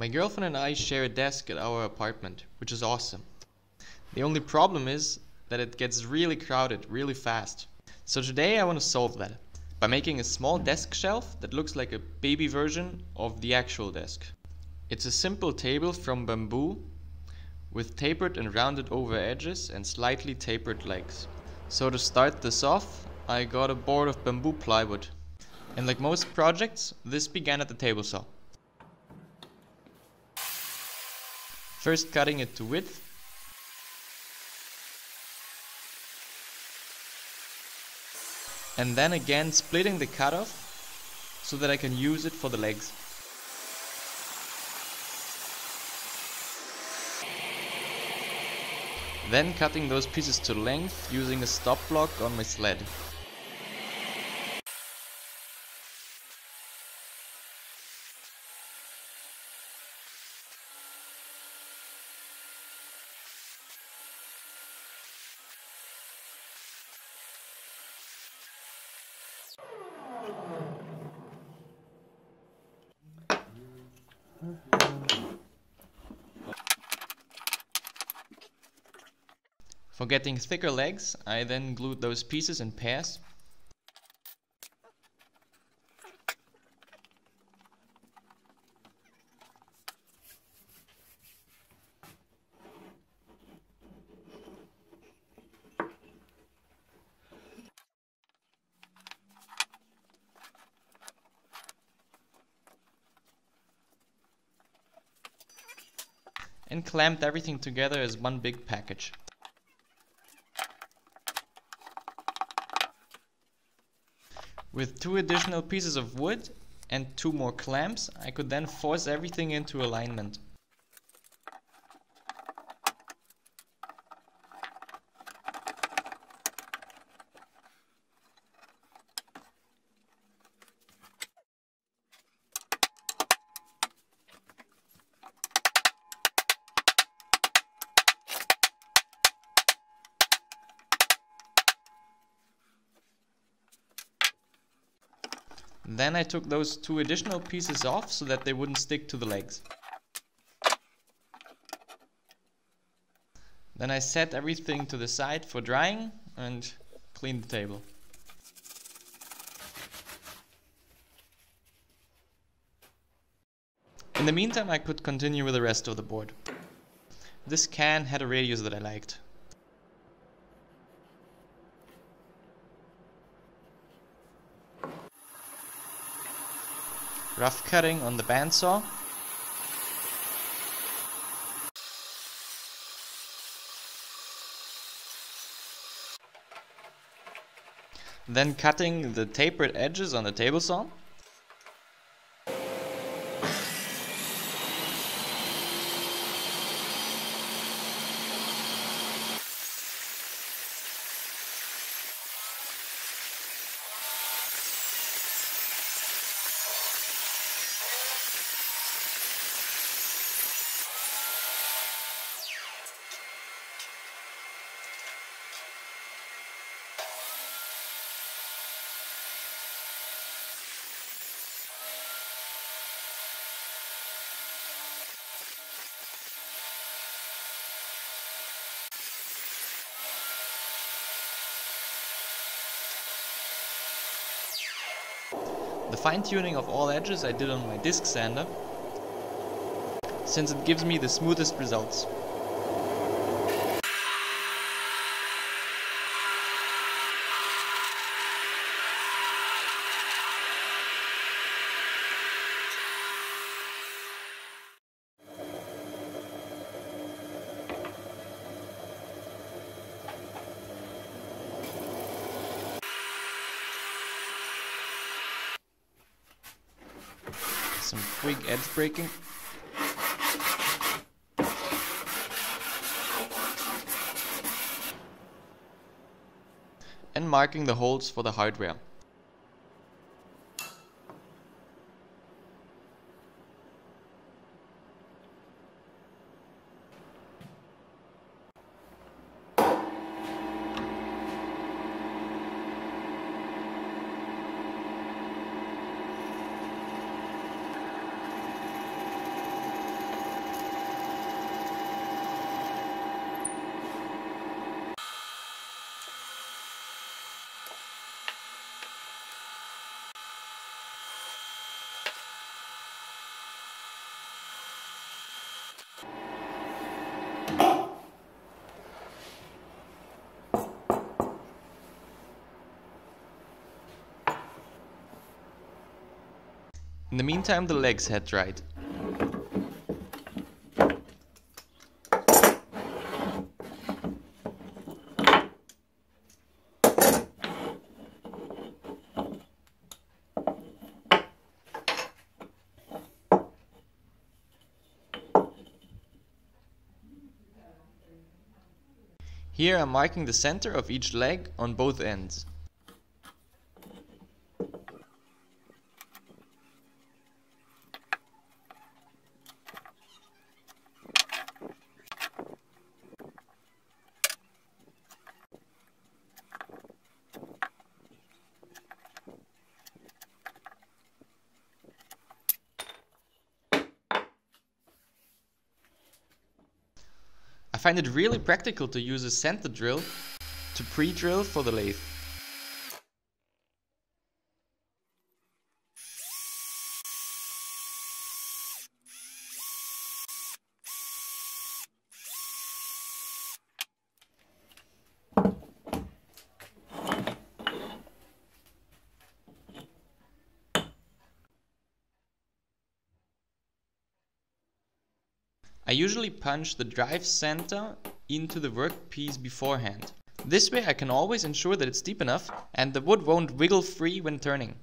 My girlfriend and I share a desk at our apartment, which is awesome. The only problem is that it gets really crowded really fast. So today I want to solve that by making a small desk shelf that looks like a baby version of the actual desk. It's a simple table from bamboo with tapered and rounded over edges and slightly tapered legs. So to start this off, I got a board of bamboo plywood. And like most projects, this began at the table saw. First cutting it to width, and then again splitting the cutoff so that I can use it for the legs. Then cutting those pieces to length using a stop block on my sled. For getting thicker legs, I then glued those pieces in pairs. And clamped everything together as one big package. With 2 additional pieces of wood and 2 more clamps, I could then force everything into alignment. Then I took those 2 additional pieces off so that they wouldn't stick to the legs. Then I set everything to the side for drying and cleaned the table. In the meantime, I could continue with the rest of the board. This can had a radius that I liked. Rough cutting on the bandsaw. Then cutting the tapered edges on the table saw. The fine-tuning of all edges I did on my disc sander, since it gives me the smoothest results. Some quick edge breaking. And marking the holes for the hardware. In the meantime, the legs had dried. Here I'm marking the center of each leg on both ends. I find it really practical to use a center drill to pre-drill for the lathe. I usually punch the drive center into the workpiece beforehand. This way I can always ensure that it's deep enough and the wood won't wiggle free when turning.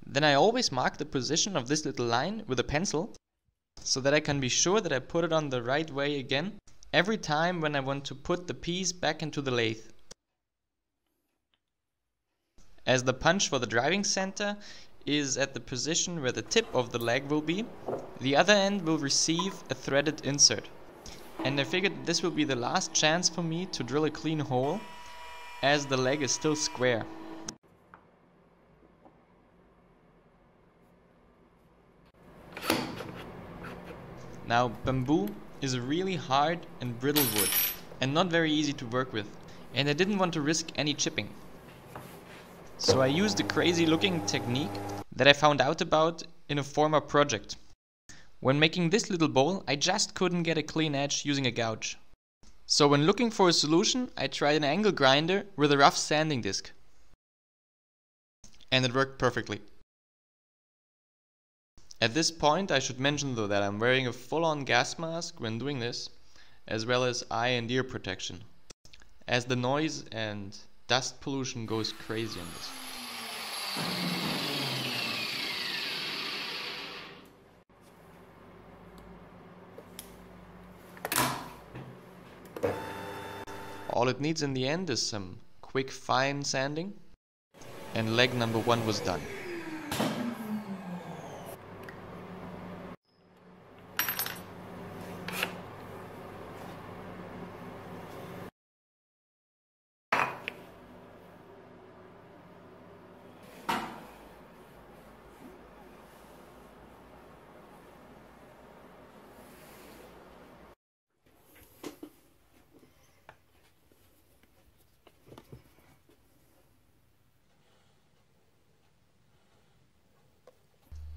Then I always mark the position of this little line with a pencil so that I can be sure that I put it on the right way again every time when I want to put the piece back into the lathe. As the punch for the driving center is at the position where the tip of the leg will be, the other end will receive a threaded insert. And I figured this will be the last chance for me to drill a clean hole, as the leg is still square. Now, bamboo is a really hard and brittle wood, and not very easy to work with, and I didn't want to risk any chipping. So I used a crazy looking technique that I found out about in a former project. When making this little bowl, I just couldn't get a clean edge using a gouge. So when looking for a solution, I tried an angle grinder with a rough sanding disc. And it worked perfectly. At this point I should mention though that I'm wearing a full-on gas mask when doing this, as well as eye and ear protection, as the noise and dust pollution goes crazy on this. All it needs in the end is some quick fine sanding, and leg number 1 was done.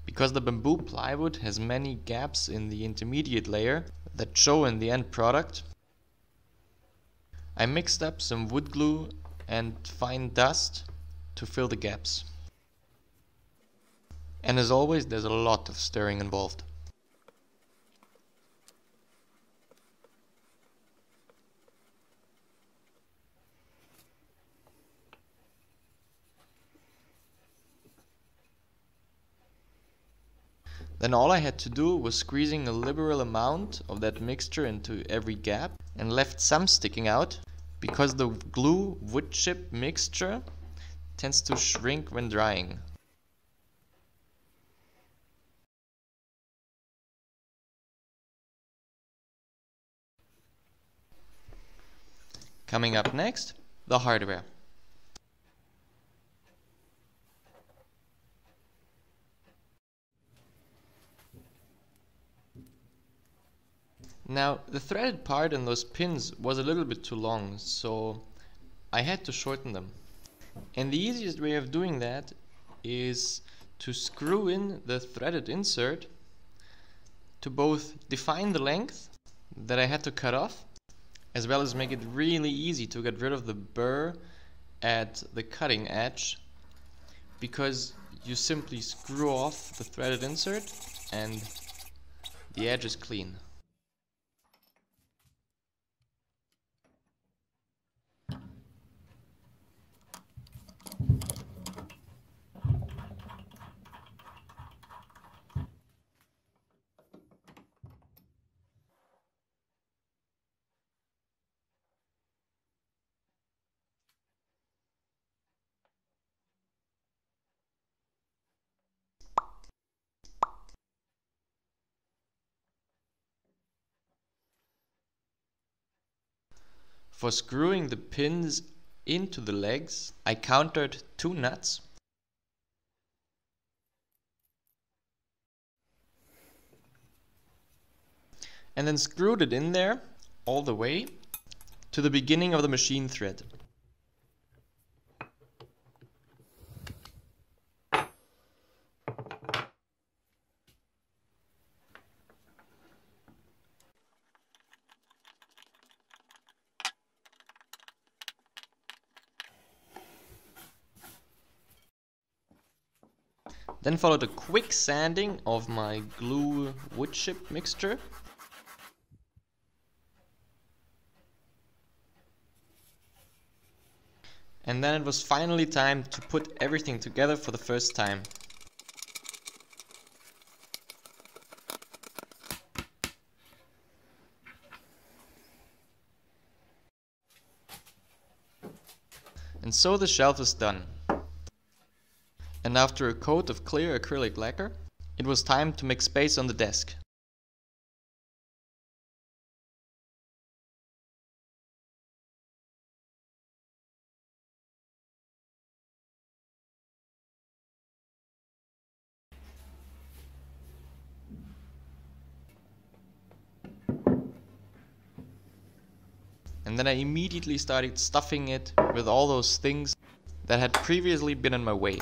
Because the bamboo plywood has many gaps in the intermediate layer that show in the end product, I mixed up some wood glue and fine dust to fill the gaps. And as always, there's a lot of stirring involved. Then all I had to do was squeezing a liberal amount of that mixture into every gap and left some sticking out, because the glue wood chip mixture tends to shrink when drying. Coming up next, the hardware. Now, the threaded part in those pins was a little bit too long, so I had to shorten them. And the easiest way of doing that is to screw in the threaded insert to both define the length that I had to cut off, as well as make it really easy to get rid of the burr at the cutting edge, because you simply screw off the threaded insert and the edge is clean. For screwing the pins into the legs, I countered 2 nuts and then screwed it in there all the way to the beginning of the machine thread. Then followed a quick sanding of my glue wood chip mixture. And then it was finally time to put everything together for the first time. And so the shelf is done. And after a coat of clear acrylic lacquer, it was time to make space on the desk. And then I immediately started stuffing it with all those things that had previously been in my way.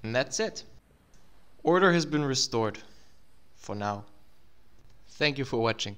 And that's it. Order has been restored. For now. Thank you for watching.